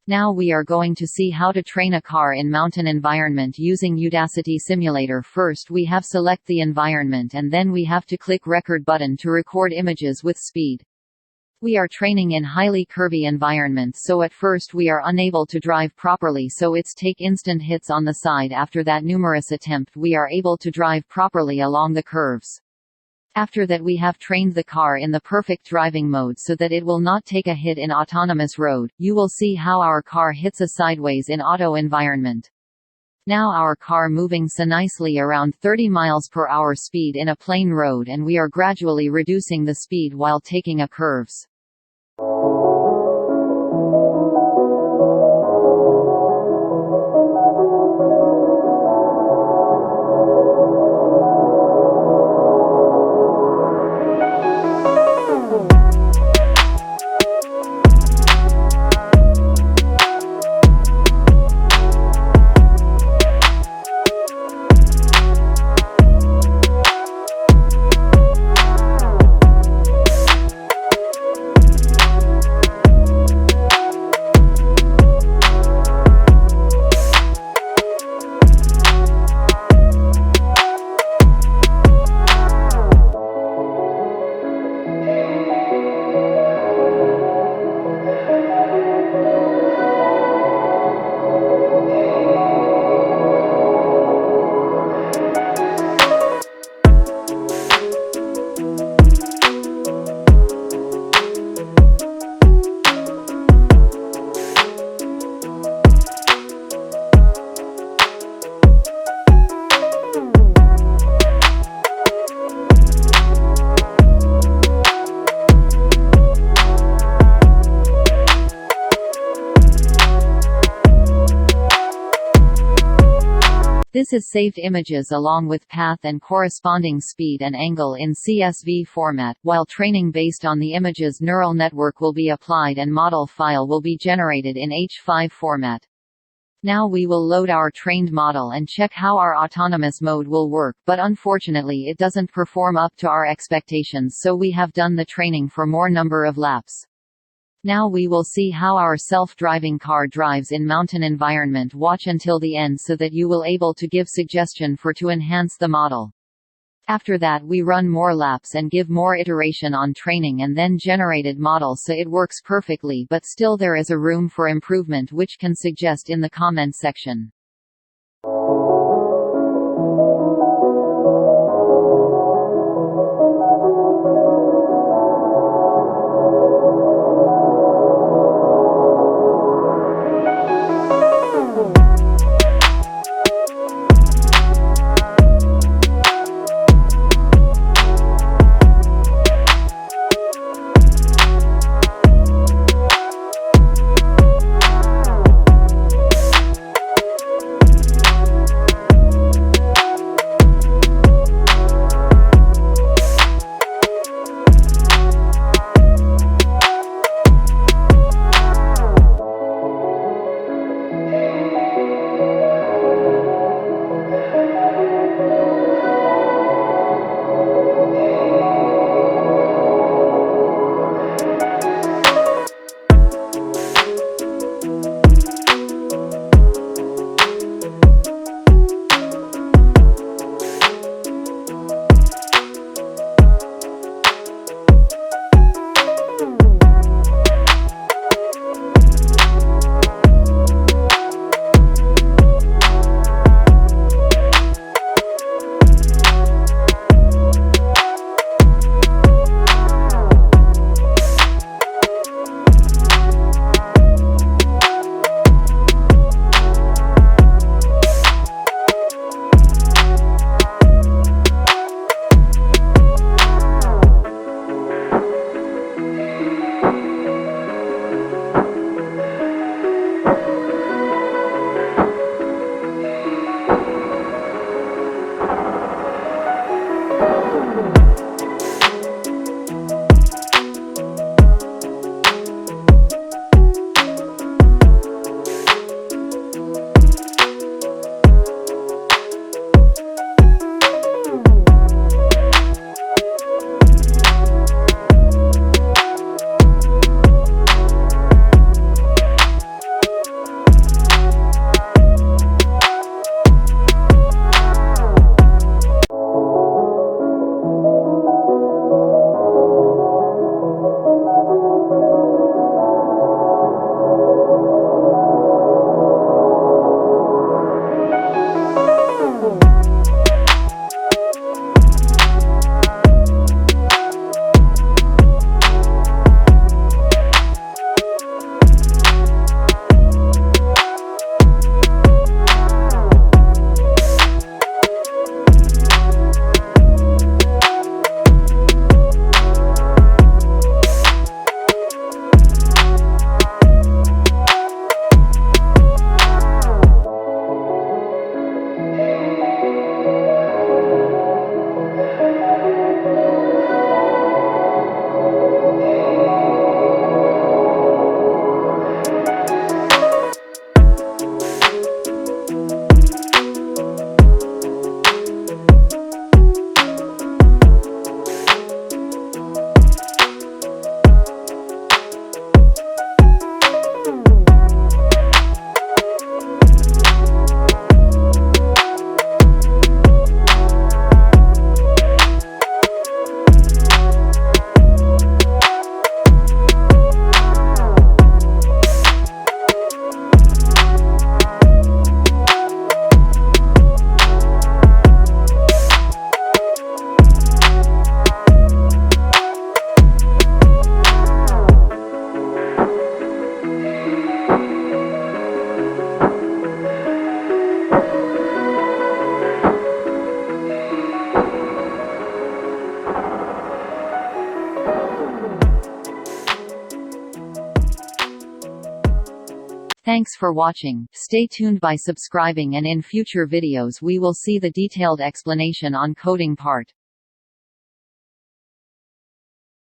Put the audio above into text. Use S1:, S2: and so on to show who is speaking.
S1: Now we are going to see how to train a car in mountain environment using Udacity Simulator. First we have select the environment and then we have to click record button to record images with speed. We are training in highly curvy environment, so at first we are unable to drive properly, so it's take instant hits on the side. After that numerous attempt we are able to drive properly along the curves. After that we have trained the car in the perfect driving mode so that it will not take a hit in autonomous road. You will see how our car hits a sideways in auto environment. Now our car moving so nicely around 30 miles per hour speed in a plain road, and we are gradually reducing the speed while taking a curves. This is saved images along with path and corresponding speed and angle in CSV format. While training based on the images, neural network will be applied and model file will be generated in H5 format. Now we will load our trained model and check how our autonomous mode will work, but unfortunately it doesn't perform up to our expectations, so we have done the training for more number of laps. Now we will see how our self-driving car drives in mountain environment. Watch until the end so that you will able to give suggestion for to enhance the model. After that we run more laps and give more iteration on training and then generated model so it works perfectly, but still there is a room for improvement which can suggest in the comment section. Thanks for watching. Stay tuned by subscribing, and in future videos we will see the detailed explanation on coding part.